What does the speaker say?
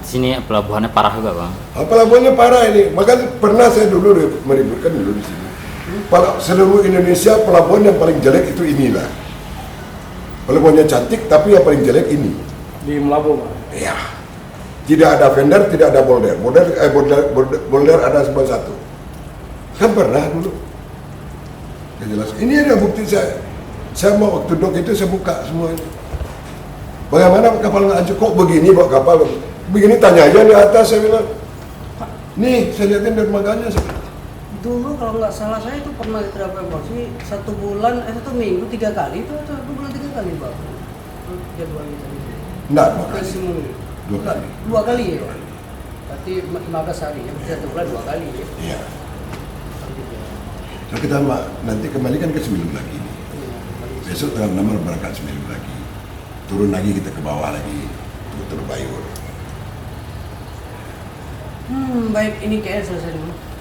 sini pelabuhannya parah juga bang. Pelabuhannya parah ini. Makanya pernah saya dulu meributkan dulu di sini. Seluruh Indonesia pelabuhan yang paling jelek itu inilah. Pelabuhannya cantik tapi yang paling jelek ini. Di Melabu, Pak. Iya. Tidak ada vendor, tidak ada bolder. Bolder ada cuma satu. Kan pernah dulu. Ya jelas. Ini ada bukti saya. Saya mau waktu dok itu saya buka semua ini. Bagaimana kapal nggak hancur? Kok begini bawa kapal? Begini tanya aja di atas, saya bilang. Nih, saya lihatin dermaganya. Dulu kalau nggak salah saya itu pernah dievakuasi 1 minggu 3 kali itu atau 1 bulan 3 kali Pak? Jadwalnya tadi. Enggak, Ke Simulu. 2 kali. 2 kali ya Pak? Berarti 15 hari ya, 1 bulan 2 kali ya? Iya. Nah, kita nanti kembalikan ke Semilung lagi. Besok tanggal 6 berangkat Semilung lagi. Turun lagi kita ke bawah lagi, Terbayur. Baik, ini kayaknya selesai dulu.